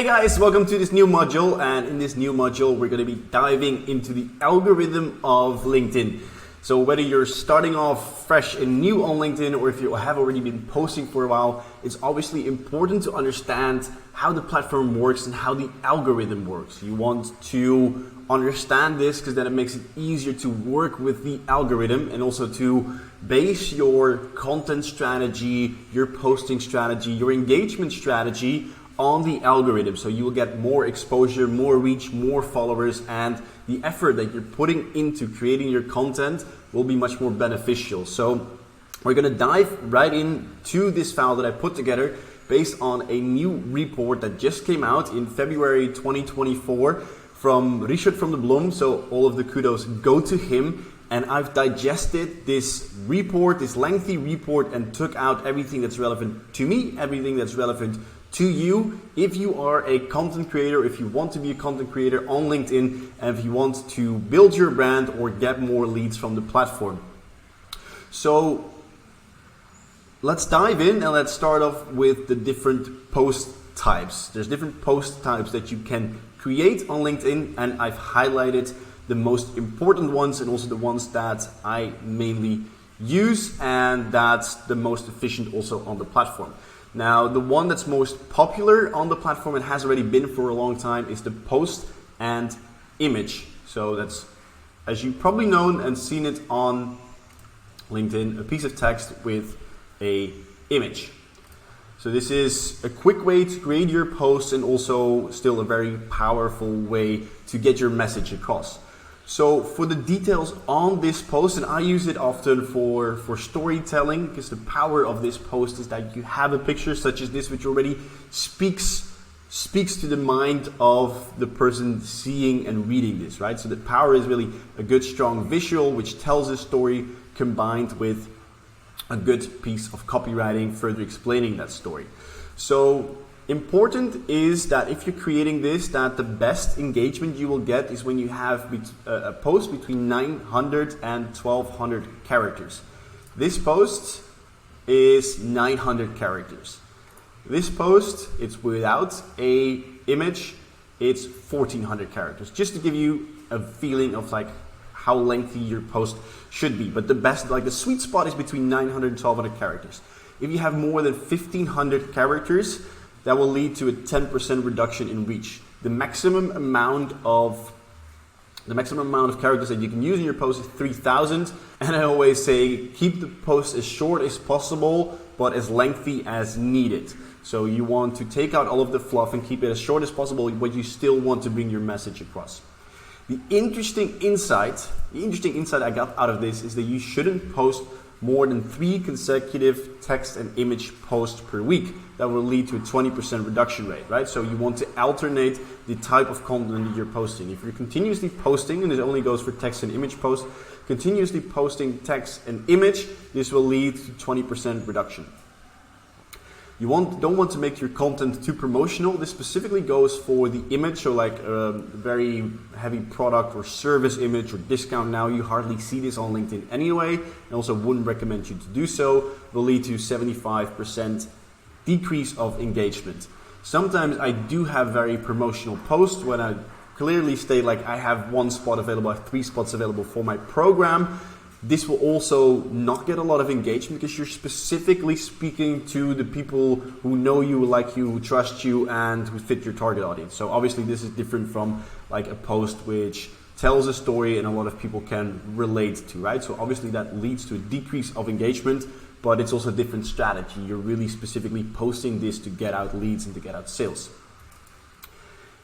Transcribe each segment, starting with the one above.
Hey guys, welcome to this new module, and in this new module we're going to be diving into the algorithm of LinkedIn. So whether you're starting off fresh and new on LinkedIn or if you have already been posting for a while, it's obviously important to understand how the platform works and how the algorithm works. You want to understand this because then it makes it easier to work with the algorithm and also to base your content strategy, your posting strategy, your engagement strategy on the algorithm. So you will get more exposure, more reach, more followers, and the effort that you're putting into creating your content will be much more beneficial. So we're going to dive right into this file that I put together based on a new report that just came out in February 2024 from Richard from the Blom. So all of the kudos go to him. And I've digested this report, this lengthy report, and took out everything that's relevant to me, everything that's relevant to you. If you are a content creator, if you want to be a content creator on LinkedIn, and if you want to build your brand or get more leads from the platform. So let's dive in and let's start off with the different post types. There's different post types that you can create on LinkedIn, and I've highlighted the most important ones and also the ones that I mainly use and that's the most efficient also on the platform. Now, the one that's most popular on the platform and has already been for a long time is the post and image. So that's, as you've probably known and seen it on LinkedIn, a piece of text with a image. So this is a quick way to create your posts and also still a very powerful way to get your message across. So for the details on this post, and I use it often for storytelling, because the power of this post is that you have a picture such as this, which already speaks to the mind of the person seeing and reading this, right? So the power is really a good, strong visual, which tells a story combined with a good piece of copywriting further explaining that story. So important is that if you're creating this, that the best engagement you will get is when you have a post between 900 and 1200 characters. This post is 900 characters. This post, it's without a image, it's 1400 characters. Just to give you a feeling of like how lengthy your post should be. But the best, like the sweet spot is between 900 and 1200 characters. If you have more than 1500 characters, that will lead to a 10% reduction in reach. The maximum amount of characters that you can use in your post is 3000. And I always say keep the post as short as possible, but as lengthy as needed. So you want to take out all of the fluff and keep it as short as possible, but you still want to bring your message across. The interesting insight I got out of this is that you shouldn't post more than 3 consecutive text and image posts per week. That will lead to a 20% reduction rate, right? So you want to alternate the type of content that you're posting. If you're continuously posting, and it only goes for text and image posts, continuously posting text and image, this will lead to 20% reduction. You don't want to make your content too promotional. This specifically goes for the image, so like a very heavy product or service image or discount now. You hardly see this on LinkedIn anyway, and also wouldn't recommend you to do so. It will lead to 75% decrease of engagement. Sometimes I do have very promotional posts when I clearly state like I have 1 spot available, I have 3 spots available for my program. This will also not get a lot of engagement because you're specifically speaking to the people who know you, like you, who trust you, and who fit your target audience. So obviously this is different from like a post which tells a story and a lot of people can relate to, right? So obviously that leads to a decrease of engagement, but it's also a different strategy. You're really specifically posting this to get out leads and to get out sales.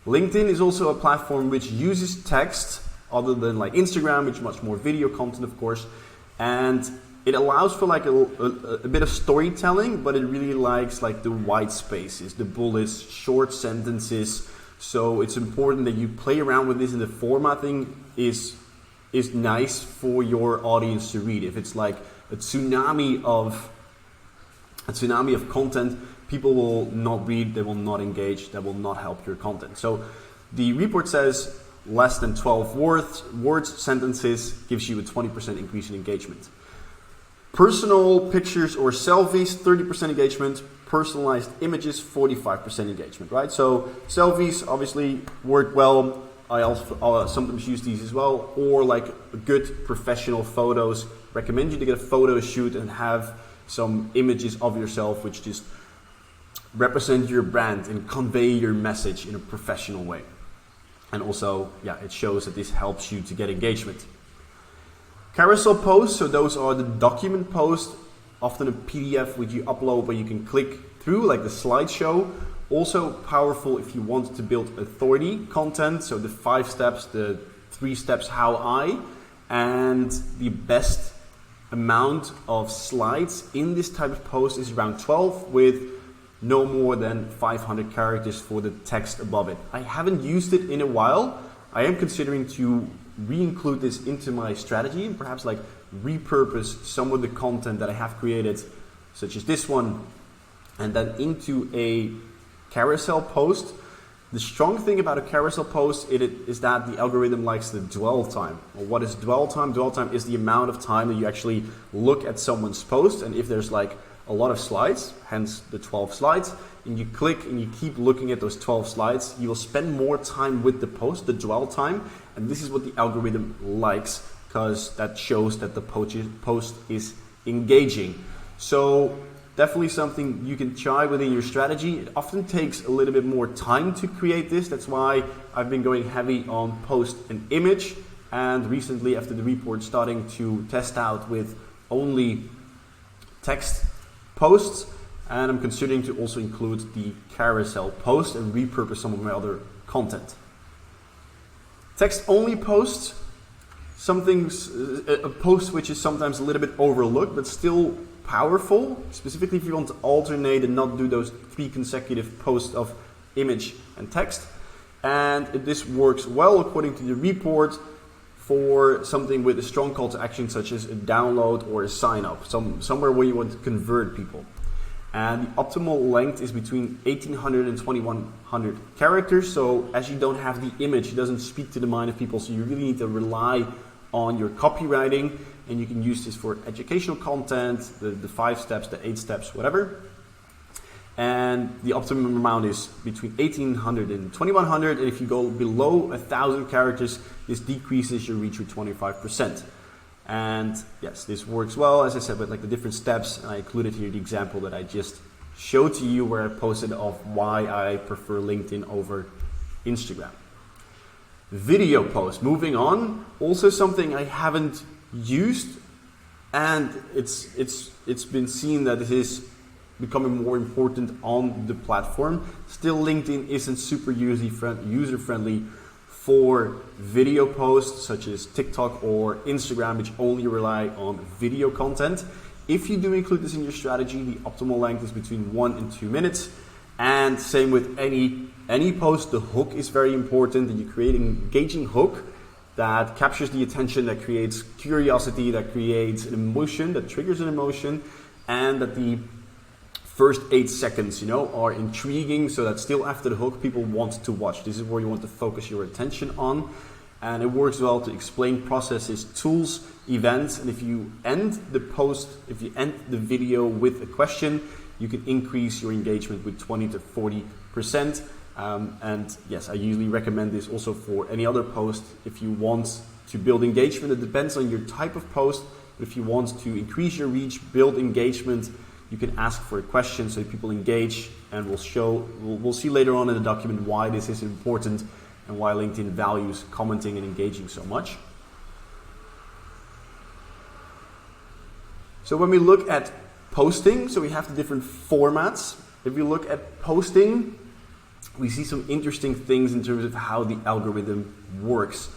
LinkedIn is also a platform which uses text other than like Instagram, which is much more video content, of course. And it allows for like a bit of storytelling, but it really likes like the white spaces, the bullets, short sentences. So it's important that you play around with this, and the formatting is nice for your audience to read. If it's like a tsunami of content, people will not read, they will not engage, that will not help your content. So the report says less than 12 words, sentences gives you a 20% increase in engagement. Personal pictures or selfies, 30% engagement. Personalized images, 45% engagement, right? So selfies obviously work well. I also sometimes use these as well, or like good professional photos. Recommend you to get a photo shoot and have some images of yourself which just represent your brand and convey your message in a professional way. And also, yeah, it shows that this helps you to get engagement. Carousel posts, so those are the document posts, often a PDF which you upload where you can click through, like the slideshow. Also powerful if you want to build authority content, so the 5 steps, the 3 steps how I, and the best amount of slides in this type of post is around 12 with no more than 500 characters for the text above it. I haven't used it in a while. I am considering to re-include this into my strategy and perhaps like repurpose some of the content that I have created, such as this one, and then into a carousel post. The strong thing about a carousel post is that the algorithm likes the dwell time. Well, what is dwell time? Dwell time is the amount of time that you actually look at someone's post, and if there's like a lot of slides, hence the 12 slides, and you click and you keep looking at those 12 slides, you will spend more time with the post, the dwell time, and this is what the algorithm likes because that shows that the post is engaging. So definitely something you can try within your strategy. It often takes a little bit more time to create this. That's why I've been going heavy on post and image, and recently after the report starting to test out with only text posts, and I'm considering to also include the carousel post and repurpose some of my other content. Text only posts, a post which is sometimes a little bit overlooked but still powerful, specifically if you want to alternate and not do those 3 consecutive posts of image and text. And this works well according to the report for something with a strong call to action such as a download or a sign up, somewhere where you want to convert people. And the optimal length is between 1800 and 2100 characters. So as you don't have the image, it doesn't speak to the mind of people, so you really need to rely on your copywriting, and you can use this for educational content, the 5 steps, the 8 steps, whatever. And the optimum amount is between 1800 and 2100, and if you go below 1000 characters, this decreases your reach with 25%. And yes, this works well, as I said, with like the different steps, and I included here the example that I just showed to you where I posted of why I prefer LinkedIn over Instagram. Video post, moving on, also something I haven't used, and it's been seen that it is becoming more important on the platform. Still, LinkedIn isn't super user-friendly for video posts such as TikTok or Instagram, which only rely on video content. If you do include this in your strategy, the optimal length is between 1 and 2 minutes. And same with any post, the hook is very important, that you create an engaging hook that captures the attention, that creates curiosity, that creates an emotion, that triggers an emotion, and that the first 8 seconds, are intriguing, so that still after the hook, people want to watch. This is where you want to focus your attention on. And it works well to explain processes, tools, events. And if you end the video with a question, you can increase your engagement with 20 to 40%. And yes, I usually recommend this also for any other post. If you want to build engagement, it depends on your type of post. But if you want to increase your reach, build engagement, you can ask for a question so that people engage, and we'll see later on in the document why this is important and why LinkedIn values commenting and engaging so much. So when we look at posting, so we have the different formats. If we look at posting, we see some interesting things in terms of how the algorithm works.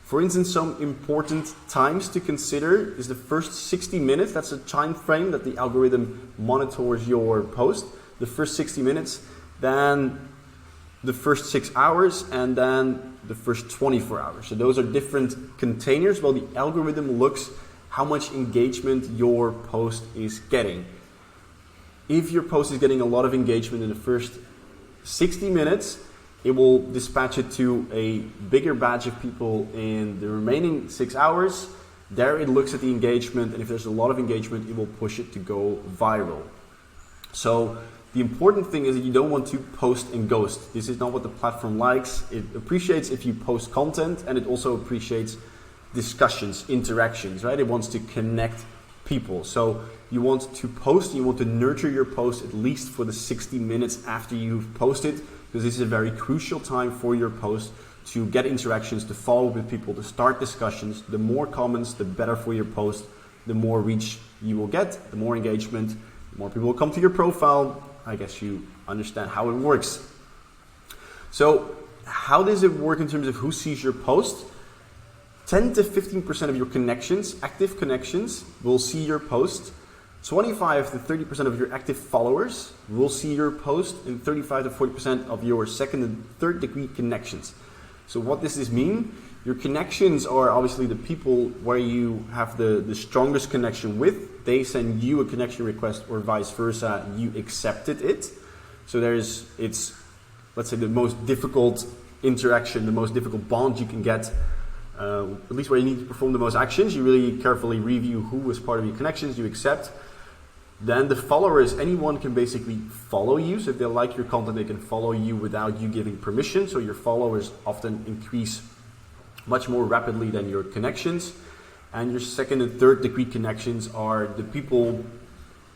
For instance, some important times to consider is the first 60 minutes. That's a time frame that the algorithm monitors your post. The first 60 minutes, then the first 6 hours, and then the first 24 hours. So those are different containers while the algorithm looks how much engagement your post is getting. If your post is getting a lot of engagement in the first 60 minutes, it will dispatch it to a bigger batch of people in the remaining 6 hours. There it looks at the engagement, and if there's a lot of engagement, it will push it to go viral. So the important thing is that you don't want to post and ghost. This is not what the platform likes. It appreciates if you post content, and it also appreciates discussions, interactions, right? It wants to connect people. So you want to post, you want to nurture your post at least for the 60 minutes after you've posted, because this is a very crucial time for your post to get interactions, to follow with people, to start discussions. The more comments, the better for your post, the more reach you will get, the more engagement, the more people will come to your profile. I guess you understand how it works. So how does it work in terms of who sees your post? 10 to 15% of your connections, active connections, will see your post. 25 to 30% of your active followers will see your post, and 35 to 40% of your second and third degree connections. So what does this mean? Your connections are obviously the people where you have the strongest connection with. They send you a connection request or vice versa, you accepted it. So it's, let's say, the most difficult interaction, the most difficult bond you can get, at least where you need to perform the most actions. You really carefully review who was part of your connections, you accept. Then the followers, anyone can basically follow you. So if they like your content, they can follow you without you giving permission. So your followers often increase much more rapidly than your connections. And your second and third degree connections are the people,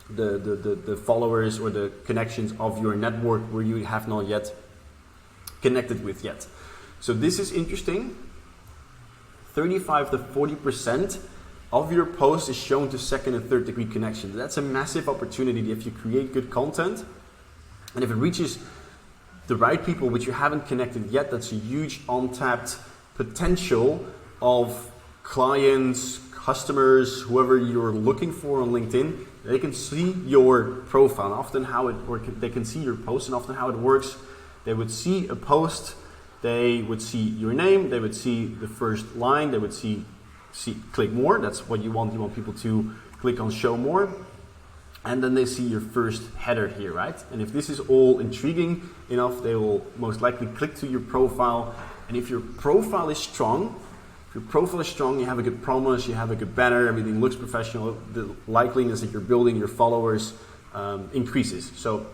the followers or the connections of your network where you have not yet connected with yet. So this is interesting. 35 to 40% of your post is shown to second and third degree connections. That's a massive opportunity if you create good content. And if it reaches the right people which you haven't connected yet, that's a huge untapped potential of clients, customers, whoever you're looking for on LinkedIn. They can see your profile, often how it works. They can see your post, and often how it works. They would see a post, they would see your name, they would see the first line, they would see click more. That's what you want. You want people to click on show more. And then they see your first header here, right? And if this is all intriguing enough, they will most likely click to your profile. And if your profile is strong, you have a good promise, you have a good banner, everything looks professional, the likeliness that you're building your followers increases. So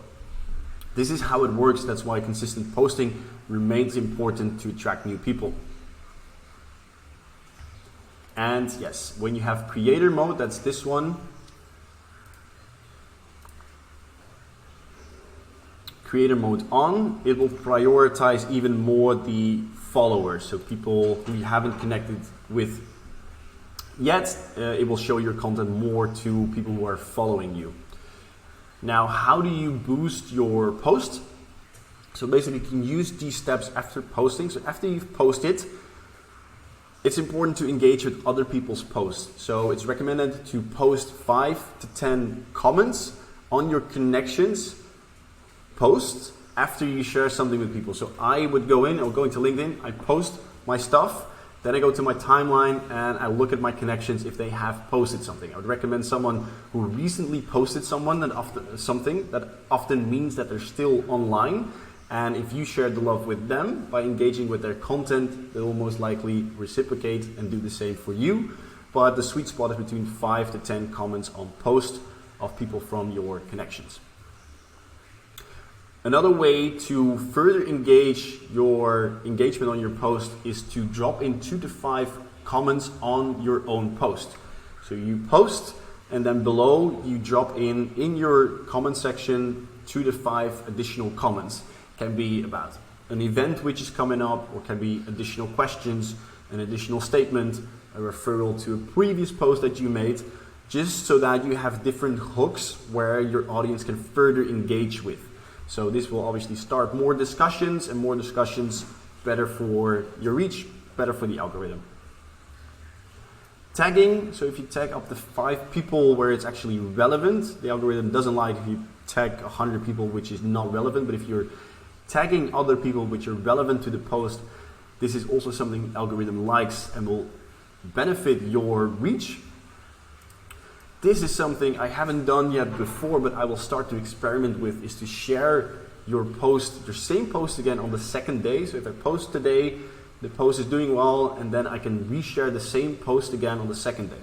this is how it works. That's why consistent posting remains important to attract new people. And yes, when you have creator mode, that's this one. Creator mode on, it will prioritize even more the followers, so people who you haven't connected with yet. It will show your content more to people who are following you. Now, how do you boost your post? So basically you can use these steps after posting. So after you've posted, it's important to engage with other people's posts. So it's recommended to post 5 to 10 comments on your connections post after you share something with people. So I would go into LinkedIn, I post my stuff, then I go to my timeline and I look at my connections if they have posted something. I would recommend someone who recently posted something that often means that they're still online. And if you share the love with them by engaging with their content, they will most likely reciprocate and do the same for you. But the sweet spot is between 5 to 10 comments on posts of people from your connections. Another way to further engage your engagement on your post is to drop in 2 to 5 comments on your own post. So you post and then below you drop in your comment section 2 to 5 additional comments. Can be about an event which is coming up, or can be additional questions, an additional statement, a referral to a previous post that you made, just so that you have different hooks where your audience can further engage with. So this will obviously start more discussions, and more discussions better for your reach, better for the algorithm. Tagging, so if you tag up to 5 people where it's actually relevant, the algorithm doesn't like if you tag 100 people which is not relevant, but if you're tagging other people which are relevant to the post, this is also something the algorithm likes and will benefit your reach. This is something I haven't done yet before, but I will start to experiment with, is to share your post, your same post again on the second day. So if I post today, the post is doing well, and then I can reshare the same post again on the second day.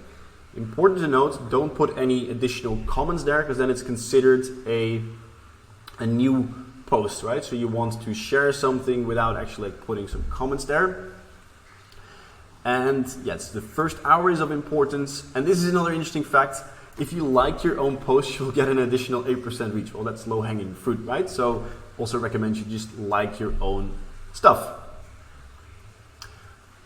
Important to note, don't put any additional comments there, because then it's considered a new post, right? So you want to share something without actually putting some comments there. And yes, the first hour is of importance. And this is another interesting fact. If you like your own post, you'll get an additional 8% reach. Well, that's low-hanging fruit, right? So also recommend you just like your own stuff.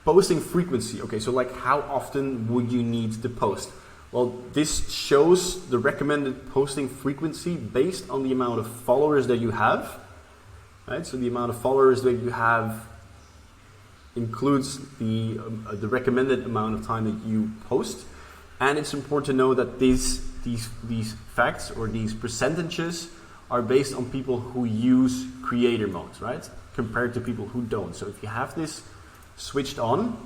Posting frequency. Okay, so like how often would you need to post? Well, this shows the recommended posting frequency based on the amount of followers that you have, right? So the amount of followers that you have includes the recommended amount of time that you post. And it's important to know that these facts or these percentages are based on people who use creator mode, right? Compared to people who don't. So if you have this switched on,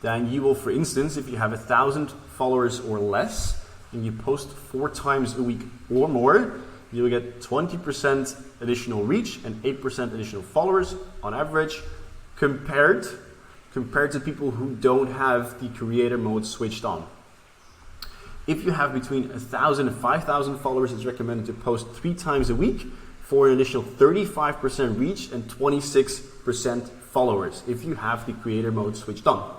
then you will, for instance, if you have 1,000 followers or less and you post 4 times a week or more, you will get 20% additional reach and 8% additional followers on average, compared to people who don't have the creator mode switched on. If you have between 1,000 and 5,000 followers, it's recommended to post 3 times a week for an additional 35% reach and 26% followers if you have the creator mode switched on.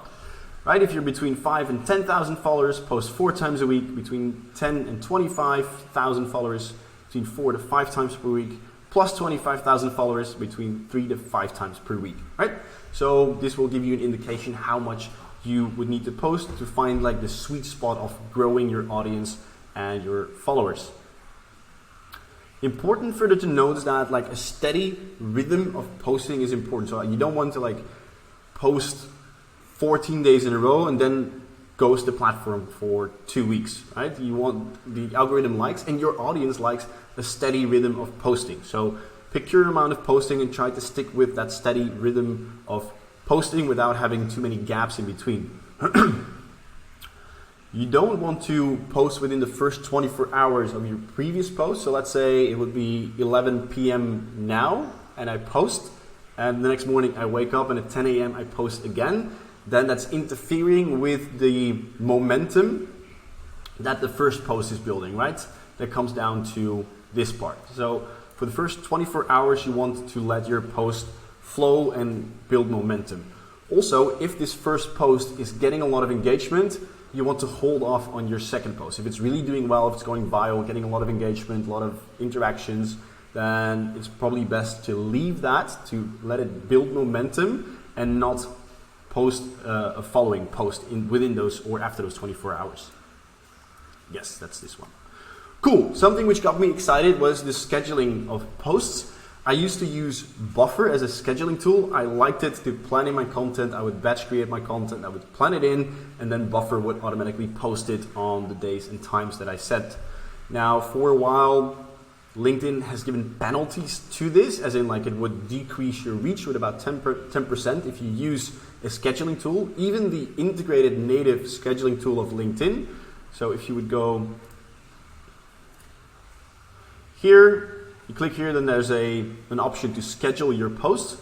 Right? If you're between 5 and 10,000 followers, post 4 times a week. Between 10 and 25,000 followers, between 4 to 5 times per week. Plus 25,000 followers, between 3 to 5 times per week. Right? So this will give you an indication how much you would need to post to find like the sweet spot of growing your audience and your followers. Important further to note is that like a steady rhythm of posting is important. So you don't want to like post 14 days in a row and then ghost the platform for 2 weeks, right? You want the algorithm likes and your audience likes a steady rhythm of posting. So pick your amount of posting and try to stick with that steady rhythm of posting without having too many gaps in between. You don't want to post within the first 24 hours of your previous post. So let's say it would be 11 p.m. now and I post, and the next morning I wake up and at 10 a.m. I post again. Then that's interfering with the momentum that the first post is building, right? That comes down to this part. So for the first 24 hours, you want to let your post flow and build momentum. Also, if this first post is getting a lot of engagement, you want to hold off on your second post. If it's really doing well, if it's going viral, getting a lot of engagement, a lot of interactions, then it's probably best to leave that, to let it build momentum and not post a following post within those or after those 24 hours. Yes, that's this one. Cool. Something which got me excited was the scheduling of posts. I used to use Buffer as a scheduling tool. I liked it to plan in my content. I would batch create my content. I would plan it in, and then Buffer would automatically post it on the days and times that I set. Now, for a while, LinkedIn has given penalties to this, as in like it would decrease your reach with about 10% if you use a scheduling tool, even the integrated native scheduling tool of LinkedIn. So if you would go here, you click here, then there's an option to schedule your post.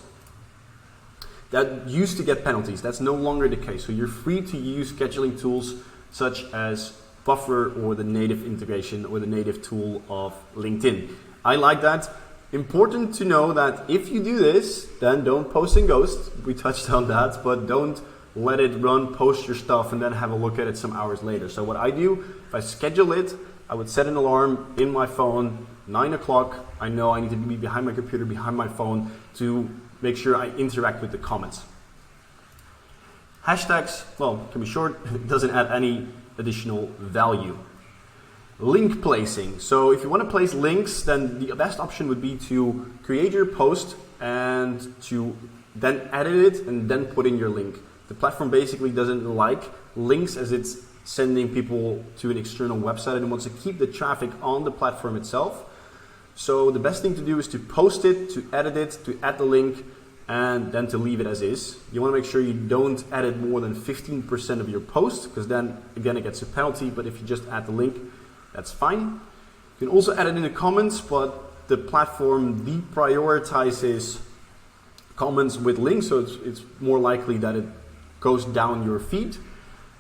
That used to get penalties. That's no longer the case. So you're free to use scheduling tools such as Buffer or the native integration or the native tool of LinkedIn. I like that. Important to know that if you do this, then don't post in ghost. We touched on that, but don't let it run, post your stuff, and then have a look at it some hours later. So what I do, if I schedule it, I would set an alarm in my phone, 9 o'clock. I know I need to be behind my computer, behind my phone to make sure I interact with the comments. Hashtags, well, can be short. It doesn't add any additional value. Link placing. So if you want to place links, then the best option would be to create your post and to then edit it and then put in your link. The platform basically doesn't like links as it's sending people to an external website and wants to keep the traffic on the platform itself. So the best thing to do is to post it, to edit it, to add the link, and then to leave it as is. You want to make sure you don't edit more than 15% of your post, because then again it gets a penalty, but if you just add the link, that's fine. You can also add it in the comments, but the platform deprioritizes comments with links, so it's more likely that it goes down your feed,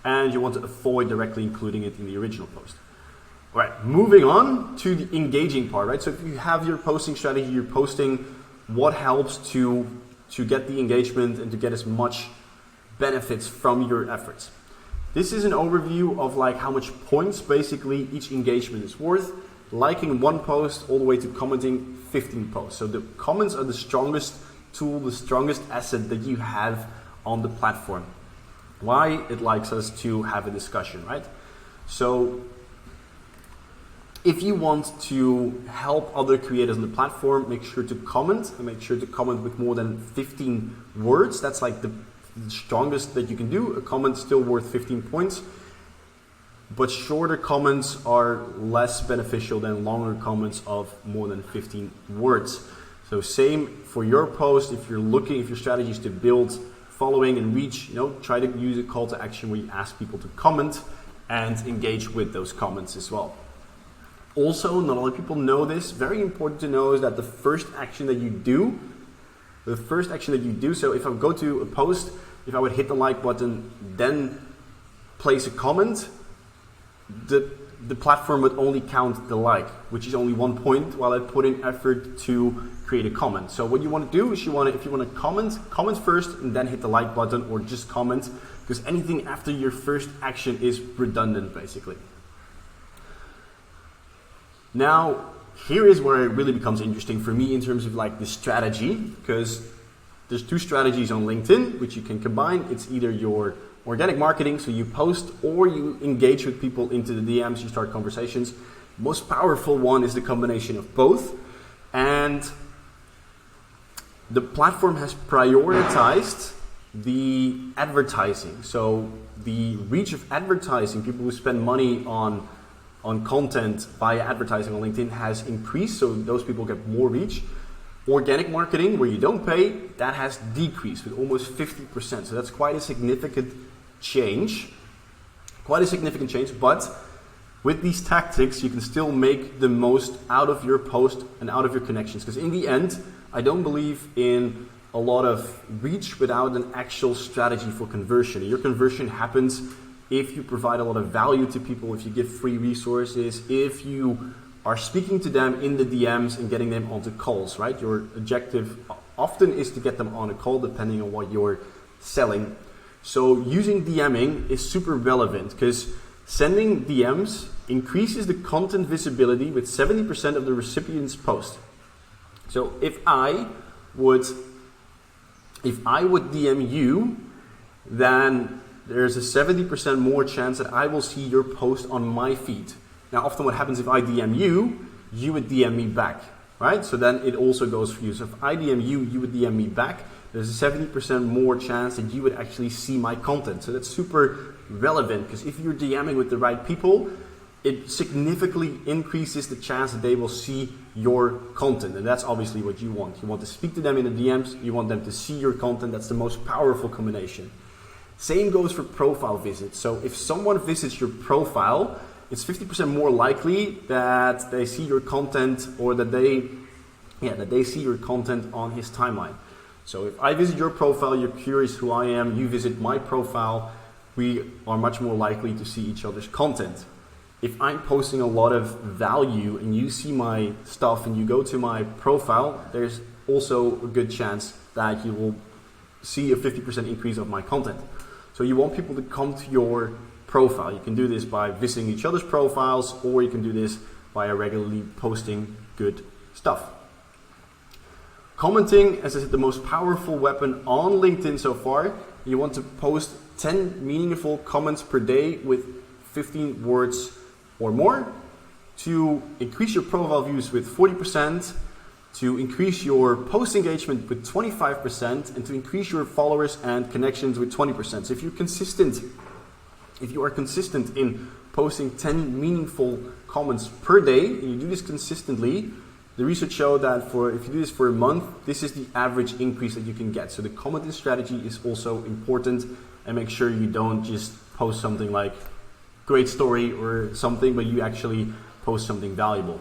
and you want to avoid directly including it in the original post. All right, moving on to the engaging part, right? So if you have your posting strategy, you're posting what helps to get the engagement and to get as much benefits from your efforts. This is an overview of like how much points basically each engagement is worth. Liking one post all the way to commenting 15 posts. So the comments are the strongest tool, the strongest asset that you have on the platform. Why? It likes us to have a discussion, right? So if you want to help other creators on the platform, make sure to comment, and make sure to comment with more than 15 words. That's like the strongest that you can do. A comment still worth 15 points, but shorter comments are less beneficial than longer comments of more than 15 words. So same for your post. If your strategy is to build following and reach, try to use a call to action where you ask people to comment and engage with those comments as well. Also, not a lot of people know this, very important to know is that the first action that you do, so if I go to a post, if I would hit the like button, then place a comment, the platform would only count the like, which is only 1 point, while I put in effort to create a comment. So what you want to do is if you want to comment first and then hit the like button, or just comment, because anything after your first action is redundant basically. Now, here is where it really becomes interesting for me in terms of like the strategy, because there's two strategies on LinkedIn which you can combine. It's either your organic marketing, so you post or you engage with people into the DMs, you start conversations. Most powerful one is the combination of both, and the platform has prioritized the advertising. So the reach of advertising, people who spend money on content via advertising on LinkedIn has increased, so those people get more reach. Organic marketing, where you don't pay, that has decreased with almost 50%. So that's quite a significant change. But with these tactics, you can still make the most out of your post and out of your connections. Because in the end, I don't believe in a lot of reach without an actual strategy for conversion. Your conversion happens if you provide a lot of value to people, if you give free resources, if you are speaking to them in the DMs and getting them onto calls, right? Your objective often is to get them on a call depending on what you're selling. So using DMing is super relevant because sending DMs increases the content visibility with 70% of the recipient's post. So if I would DM you, then there's a 70% more chance that I will see your post on my feed. Now, often what happens if I DM you, you would DM me back, right? So then it also goes for you. So if I DM you, you would DM me back. There's a 70% more chance that you would actually see my content. So that's super relevant because if you're DMing with the right people, it significantly increases the chance that they will see your content. And that's obviously what you want. You want to speak to them in the DMs. You want them to see your content. That's the most powerful combination. Same goes for profile visits. So if someone visits your profile, it's 50% more likely that they see your content or that they see your content on his timeline. So if I visit your profile, you're curious who I am, you visit my profile, we are much more likely to see each other's content. If I'm posting a lot of value and you see my stuff and you go to my profile, there's also a good chance that you will see a 50% increase of my content. So you want people to come to your profile. You can do this by visiting each other's profiles, or you can do this by regularly posting good stuff. Commenting, as I said, the most powerful weapon on LinkedIn so far. You want to post 10 meaningful comments per day with 15 words or more to increase your profile views with 40%, to increase your post engagement with 25%, and to increase your followers and connections with 20%. So if you are consistent in posting 10 meaningful comments per day, and you do this consistently, the research showed that if you do this for a month, this is the average increase that you can get. So the commenting strategy is also important, and make sure you don't just post something like great story or something, but you actually post something valuable.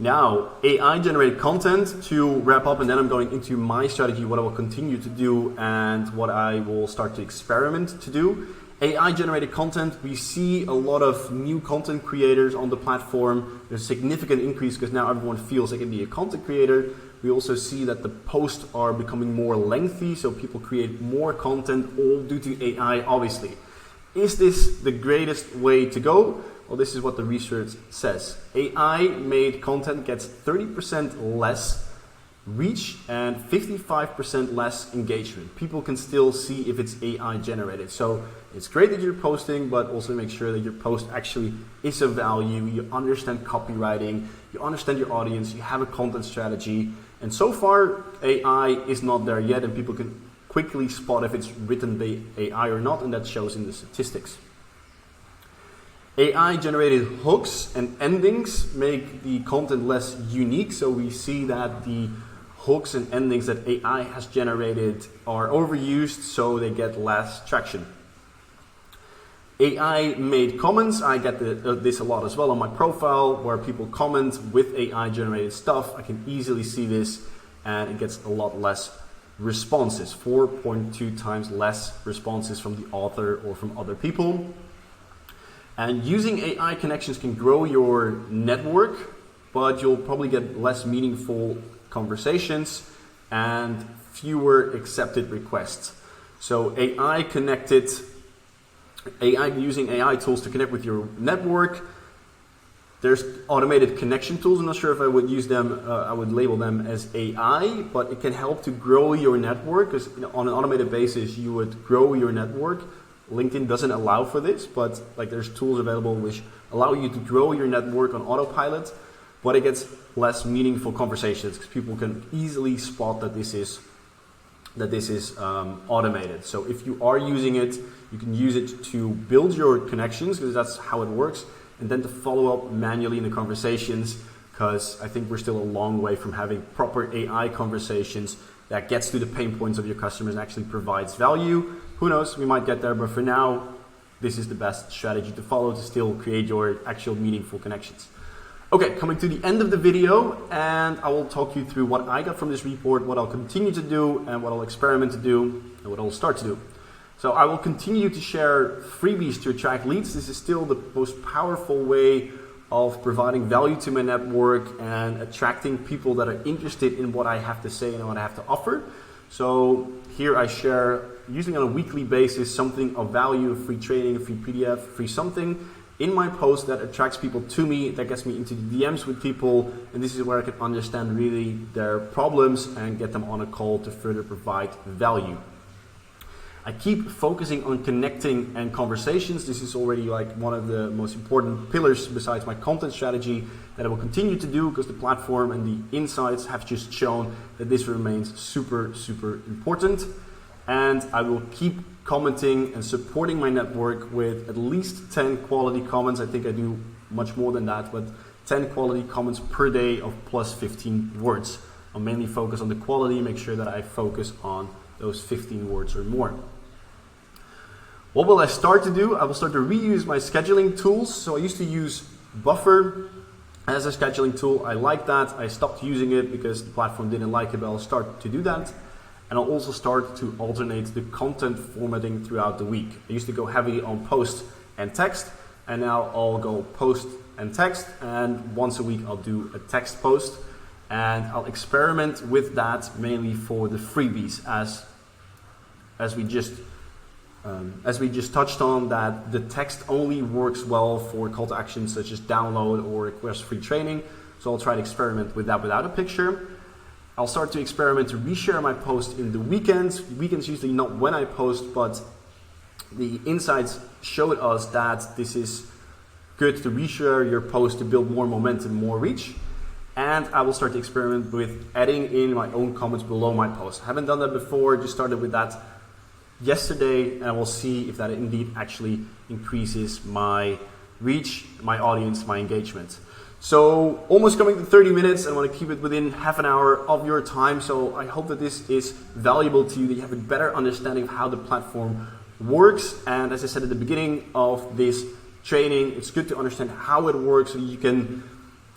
Now, AI generated content, to wrap up, and then I'm going into my strategy, what I will continue to do and what I will start to experiment to do. AI generated content, we see a lot of new content creators on the platform. There's a significant increase because now everyone feels they can be a content creator. We also see that the posts are becoming more lengthy, so people create more content, all due to AI, obviously. Is this the greatest way to go? Well, this is what the research says. AI made content gets 30% less reach and 55% less engagement. People can still see if it's AI generated. So it's great that you're posting, but also make sure that your post actually is of value. You understand copywriting, you understand your audience, you have a content strategy. And so far, AI is not there yet, and people can quickly spot if it's written by AI or not, and that shows in the statistics. AI generated hooks and endings make the content less unique, so we see that the hooks and endings that AI has generated are overused, so they get less traction. AI made comments, I get this a lot as well on my profile, where people comment with AI generated stuff. I can easily see this, and it gets a lot less responses, 4.2 times less responses from the author or from other people. And using AI connections can grow your network, but you'll probably get less meaningful conversations and fewer accepted requests. So using AI tools to connect with your network. There's automated connection tools. I'm not sure if I would use them, I would label them as AI, but it can help to grow your network, because on an automated basis you would grow your network. LinkedIn doesn't allow for this, but there's tools available which allow you to grow your network on autopilot, but it gets less meaningful conversations because people can easily spot that this is automated. So if you are using it, you can use it to build your connections, because that's how it works, and then to follow up manually in the conversations, because I think we're still a long way from having proper AI conversations that gets to the pain points of your customers and actually provides value. Who knows, we might get there, but for now, this is the best strategy to follow to still create your actual meaningful connections. Okay, coming to the end of the video, and I will talk you through what I got from this report, what I'll continue to do, and what I'll experiment to do, and what I'll start to do. So I will continue to share freebies to attract leads. This is still the most powerful way of providing value to my network and attracting people that are interested in what I have to say and what I have to offer. So here I share, usually on a weekly basis, something of value, a free training, a free PDF, free something in my post that attracts people to me, that gets me into the DMs with people, and this is where I can understand really their problems and get them on a call to further provide value. I keep focusing on connecting and conversations. This is already one of the most important pillars besides my content strategy that I will continue to do, because the platform and the insights have just shown that this remains super, super important. And I will keep commenting and supporting my network with at least 10 quality comments. I think I do much more than that, but 10 quality comments per day of plus 15 words. I'll mainly focus on the quality, make sure that I focus on those 15 words or more. What will I start to do? I will start to reuse my scheduling tools. So I used to use Buffer as a scheduling tool. I like that. I stopped using it because the platform didn't like it, but I'll start to do that. And I'll also start to alternate the content formatting throughout the week. I used to go heavy on post and text, and now I'll go post and text, and once a week I'll do a text post. And I'll experiment with that mainly for the freebies, as we just touched on, that the text only works well for call to actions such as download or request free training. So I'll try to experiment with that without a picture. I'll start to experiment to reshare my post in the weekends. Weekends usually not when I post, but the insights showed us that this is good to reshare your post to build more momentum, more reach. And I will start to experiment with adding in my own comments below my post. I haven't done that before, just started with that yesterday, and I will see if that indeed actually increases my reach, my audience, my engagement. So almost coming to 30 minutes, I want to keep it within half an hour of your time. So I hope that this is valuable to you, that you have a better understanding of how the platform works. And as I said at the beginning of this training, it's good to understand how it works so you can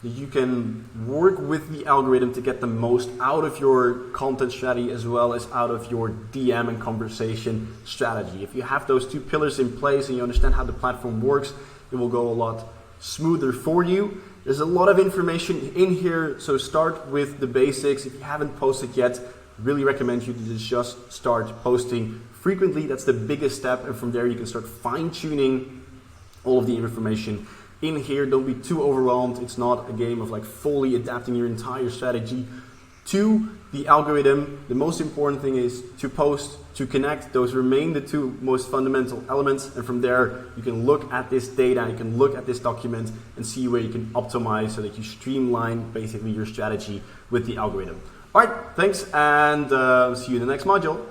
you can work with the algorithm to get the most out of your content strategy as well as out of your DM and conversation strategy. If you have those two pillars in place and you understand how the platform works, it will go a lot smoother for you. There's a lot of information in here, so start with the basics. If you haven't posted yet, really recommend you to just start posting frequently. That's the biggest step, and from there you can start fine-tuning all of the information in here. Don't be too overwhelmed. It's not a game of like fully adapting your entire strategy to the algorithm. The most important thing is to post, to connect. Those remain the two most fundamental elements, and from there you can look at this data, you can look at this document and see where you can optimize so that you streamline basically your strategy with the algorithm. All right, thanks, and see you in the next module.